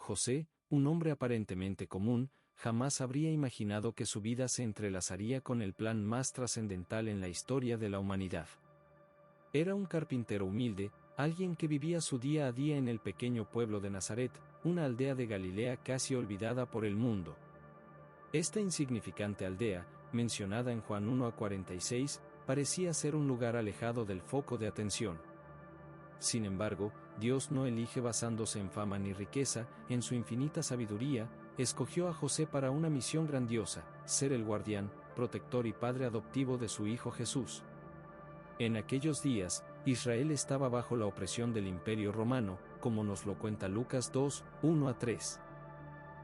José, un hombre aparentemente común, jamás habría imaginado que su vida se entrelazaría con el plan más trascendental en la historia de la humanidad. Era un carpintero humilde, alguien que vivía su día a día en el pequeño pueblo de Nazaret, una aldea de Galilea casi olvidada por el mundo. Esta insignificante aldea, mencionada en Juan 1:46, parecía ser un lugar alejado del foco de atención. Sin embargo, Dios no elige basándose en fama ni riqueza, en su infinita sabiduría, escogió a José para una misión grandiosa, ser el guardián, protector y padre adoptivo de su hijo Jesús. En aquellos días, Israel estaba bajo la opresión del Imperio Romano, como nos lo cuenta Lucas 2:1-3.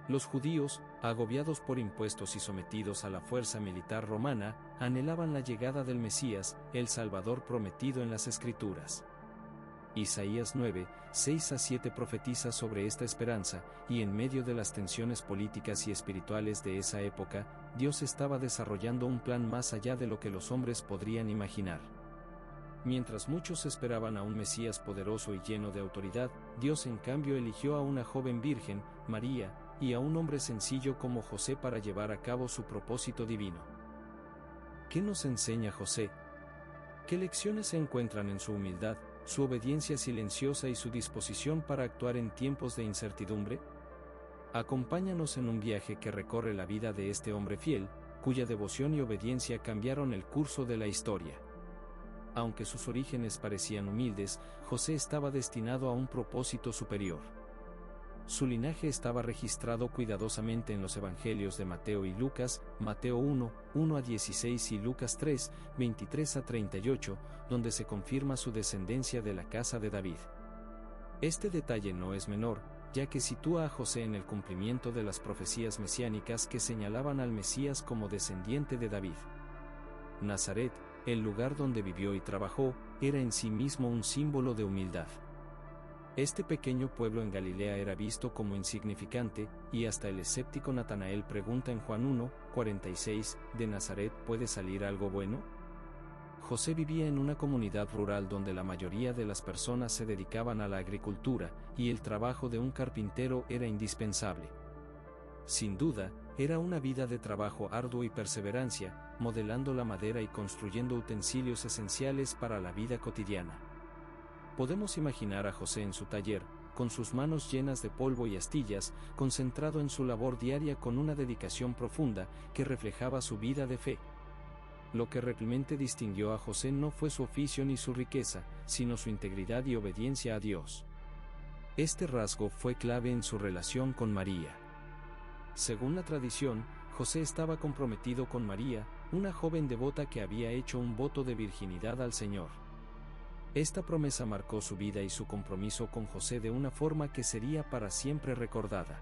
Los judíos, agobiados por impuestos y sometidos a la fuerza militar romana, anhelaban la llegada del Mesías, el Salvador prometido en las Escrituras. Isaías 9:6-7 profetiza sobre esta esperanza, y en medio de las tensiones políticas y espirituales de esa época, Dios estaba desarrollando un plan más allá de lo que los hombres podrían imaginar. Mientras muchos esperaban a un Mesías poderoso y lleno de autoridad, Dios en cambio eligió a una joven virgen, María, y a un hombre sencillo como José para llevar a cabo su propósito divino. ¿Qué nos enseña José? ¿Qué lecciones se encuentran en su humildad, su obediencia silenciosa y su disposición para actuar en tiempos de incertidumbre? Acompáñanos en un viaje que recorre la vida de este hombre fiel, cuya devoción y obediencia cambiaron el curso de la historia. Aunque sus orígenes parecían humildes, José estaba destinado a un propósito superior. Su linaje estaba registrado cuidadosamente en los evangelios de Mateo y Lucas, Mateo 1:1-16 y Lucas 3:23-38, donde se confirma su descendencia de la casa de David. Este detalle no es menor, ya que sitúa a José en el cumplimiento de las profecías mesiánicas que señalaban al Mesías como descendiente de David. Nazaret, el lugar donde vivió y trabajó, era en sí mismo un símbolo de humildad. Este pequeño pueblo en Galilea era visto como insignificante, y hasta el escéptico Natanael pregunta en Juan 1:46, ¿de Nazaret puede salir algo bueno? José vivía en una comunidad rural donde la mayoría de las personas se dedicaban a la agricultura, y el trabajo de un carpintero era indispensable. Sin duda, era una vida de trabajo arduo y perseverancia, modelando la madera y construyendo utensilios esenciales para la vida cotidiana. Podemos imaginar a José en su taller, con sus manos llenas de polvo y astillas, concentrado en su labor diaria con una dedicación profunda que reflejaba su vida de fe. Lo que realmente distinguió a José no fue su oficio ni su riqueza, sino su integridad y obediencia a Dios. Este rasgo fue clave en su relación con María. Según la tradición, José estaba comprometido con María, una joven devota que había hecho un voto de virginidad al Señor. Esta promesa marcó su vida y su compromiso con José de una forma que sería para siempre recordada.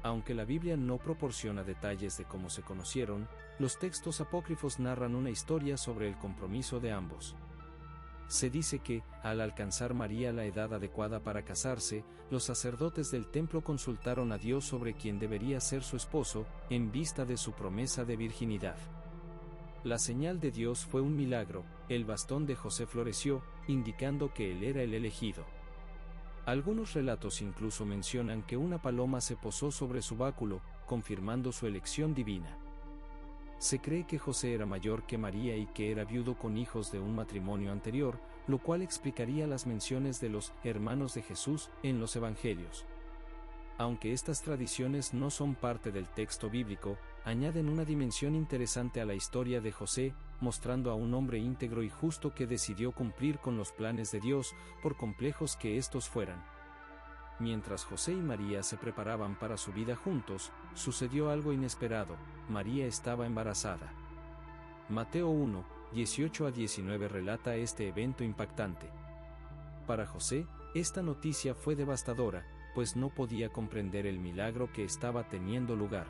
Aunque la Biblia no proporciona detalles de cómo se conocieron, los textos apócrifos narran una historia sobre el compromiso de ambos. Se dice que, al alcanzar María la edad adecuada para casarse, los sacerdotes del templo consultaron a Dios sobre quién debería ser su esposo, en vista de su promesa de virginidad. La señal de Dios fue un milagro, el bastón de José floreció, indicando que él era el elegido. Algunos relatos incluso mencionan que una paloma se posó sobre su báculo, confirmando su elección divina. Se cree que José era mayor que María y que era viudo con hijos de un matrimonio anterior, lo cual explicaría las menciones de los hermanos de Jesús en los evangelios. Aunque estas tradiciones no son parte del texto bíblico, añaden una dimensión interesante a la historia de José, mostrando a un hombre íntegro y justo que decidió cumplir con los planes de Dios, por complejos que estos fueran. Mientras José y María se preparaban para su vida juntos, sucedió algo inesperado: María estaba embarazada. Mateo 1:18-19 relata este evento impactante. Para José, esta noticia fue devastadora, pues no podía comprender el milagro que estaba teniendo lugar.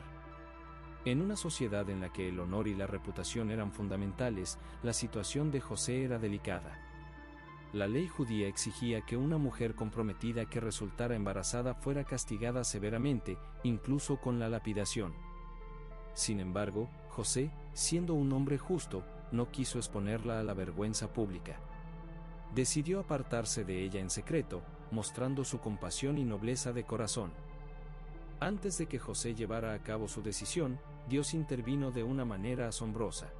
En una sociedad en la que el honor y la reputación eran fundamentales, la situación de José era delicada. La ley judía exigía que una mujer comprometida que resultara embarazada fuera castigada severamente, incluso con la lapidación. Sin embargo, José, siendo un hombre justo, no quiso exponerla a la vergüenza pública. Decidió apartarse de ella en secreto, mostrando su compasión y nobleza de corazón. Antes de que José llevara a cabo su decisión, Dios intervino de una manera asombrosa.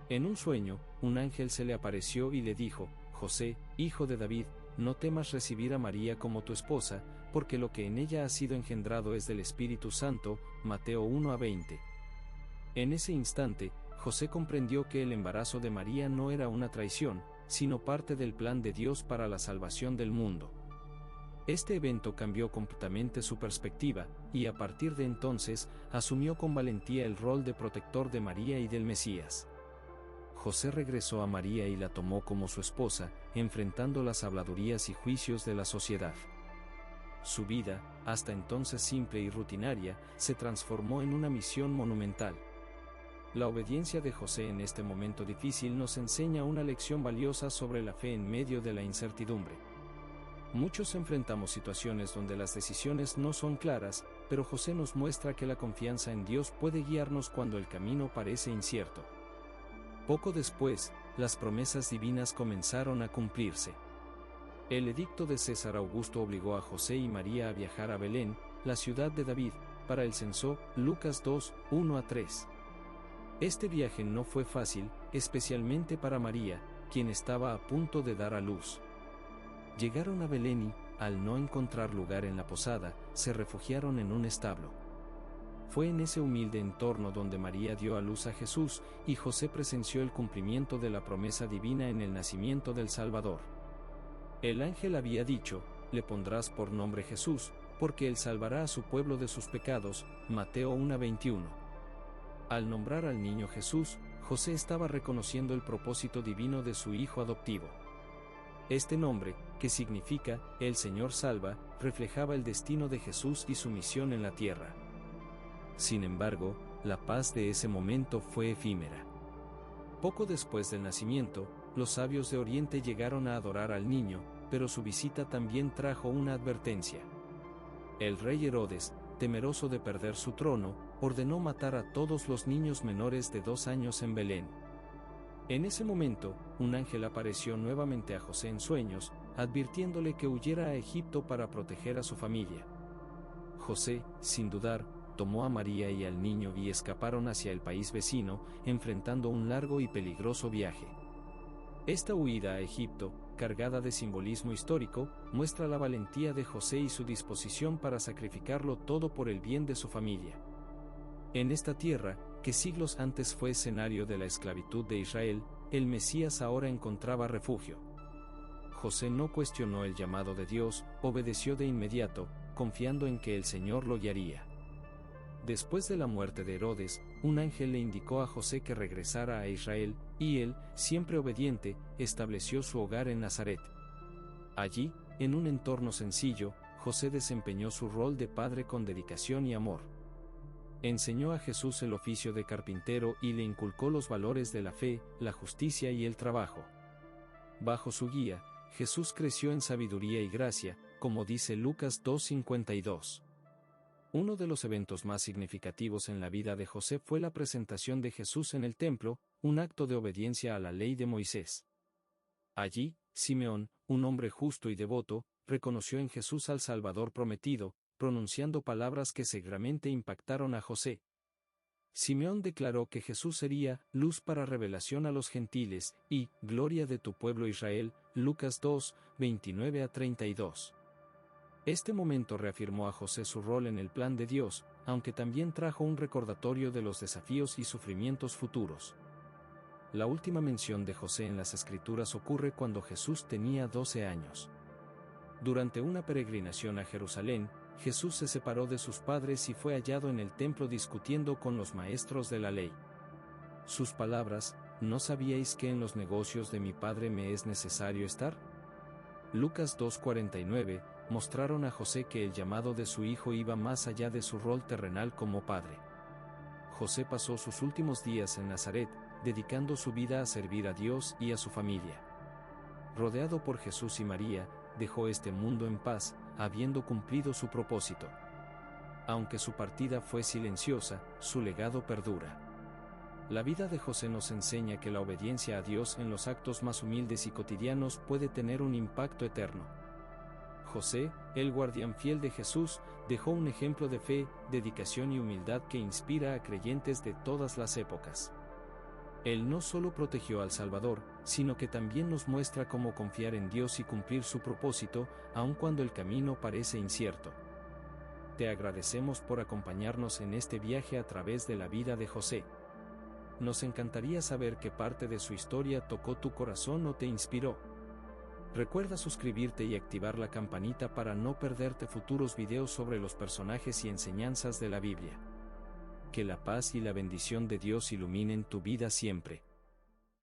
En un sueño, un ángel se le apareció y le dijo: José, hijo de David, no temas recibir a María como tu esposa, porque lo que en ella ha sido engendrado es del Espíritu Santo. Mateo 1:20. En ese instante, José comprendió que el embarazo de María no era una traición, sino parte del plan de Dios para la salvación del mundo. Este evento cambió completamente su perspectiva, y a partir de entonces, asumió con valentía el rol de protector de María y del Mesías. José regresó a María y la tomó como su esposa, enfrentando las habladurías y juicios de la sociedad. Su vida, hasta entonces simple y rutinaria, se transformó en una misión monumental. La obediencia de José en este momento difícil nos enseña una lección valiosa sobre la fe en medio de la incertidumbre. Muchos enfrentamos situaciones donde las decisiones no son claras, pero José nos muestra que la confianza en Dios puede guiarnos cuando el camino parece incierto. Poco después, las promesas divinas comenzaron a cumplirse. El edicto de César Augusto obligó a José y María a viajar a Belén, la ciudad de David, para el censo. Lucas 2, 1-3. Este viaje no fue fácil, especialmente para María, quien estaba a punto de dar a luz. Llegaron a Belén y, al no encontrar lugar en la posada, se refugiaron en un establo. Fue en ese humilde entorno donde María dio a luz a Jesús, y José presenció el cumplimiento de la promesa divina en el nacimiento del Salvador. El ángel había dicho: le pondrás por nombre Jesús, porque él salvará a su pueblo de sus pecados. Mateo 1:21. Al nombrar al niño Jesús, José estaba reconociendo el propósito divino de su hijo adoptivo. Este nombre, que significa "el Señor salva", reflejaba el destino de Jesús y su misión en la tierra. Sin embargo, la paz de ese momento fue efímera. Poco después del nacimiento, los sabios de Oriente llegaron a adorar al niño, pero su visita también trajo una advertencia. El rey Herodes, temeroso de perder su trono, ordenó matar a todos los niños menores de 2 años en Belén. En ese momento, un ángel apareció nuevamente a José en sueños, advirtiéndole que huyera a Egipto para proteger a su familia. José, sin dudar, tomó a María y al niño y escaparon hacia el país vecino, enfrentando un largo y peligroso viaje. Esta huida a Egipto, cargada de simbolismo histórico, muestra la valentía de José y su disposición para sacrificarlo todo por el bien de su familia. En esta tierra, que siglos antes fue escenario de la esclavitud de Israel, el Mesías ahora encontraba refugio. José no cuestionó el llamado de Dios, obedeció de inmediato, confiando en que el Señor lo guiaría. Después de la muerte de Herodes, un ángel le indicó a José que regresara a Israel, y él, siempre obediente, estableció su hogar en Nazaret. Allí, en un entorno sencillo, José desempeñó su rol de padre con dedicación y amor. Enseñó a Jesús el oficio de carpintero y le inculcó los valores de la fe, la justicia y el trabajo. Bajo su guía, Jesús creció en sabiduría y gracia, como dice Lucas 2:52. Uno de los eventos más significativos en la vida de José fue la presentación de Jesús en el templo, un acto de obediencia a la ley de Moisés. Allí, Simeón, un hombre justo y devoto, reconoció en Jesús al Salvador prometido, pronunciando palabras que seguramente impactaron a José. Simeón declaró que Jesús sería luz para revelación a los gentiles y gloria de tu pueblo Israel. Lucas 2, 29-32. Este momento reafirmó a José su rol en el plan de Dios, aunque también trajo un recordatorio de los desafíos y sufrimientos futuros. La última mención de José en las Escrituras ocurre cuando Jesús tenía 12 años. Durante una peregrinación a Jerusalén, Jesús se separó de sus padres y fue hallado en el templo discutiendo con los maestros de la ley. Sus palabras: ¿no sabíais que en los negocios de mi padre me es necesario estar? Lucas 2:49, mostraron a José que el llamado de su hijo iba más allá de su rol terrenal como padre. José pasó sus últimos días en Nazaret, dedicando su vida a servir a Dios y a su familia. Rodeado por Jesús y María, dejó este mundo en paz, habiendo cumplido su propósito. Aunque su partida fue silenciosa, su legado perdura. La vida de José nos enseña que la obediencia a Dios en los actos más humildes y cotidianos puede tener un impacto eterno. José, el guardián fiel de Jesús, dejó un ejemplo de fe, dedicación y humildad que inspira a creyentes de todas las épocas. Él no solo protegió al Salvador, sino que también nos muestra cómo confiar en Dios y cumplir su propósito, aun cuando el camino parece incierto. Te agradecemos por acompañarnos en este viaje a través de la vida de José. Nos encantaría saber qué parte de su historia tocó tu corazón o te inspiró. Recuerda suscribirte y activar la campanita para no perderte futuros videos sobre los personajes y enseñanzas de la Biblia. Que la paz y la bendición de Dios iluminen tu vida siempre.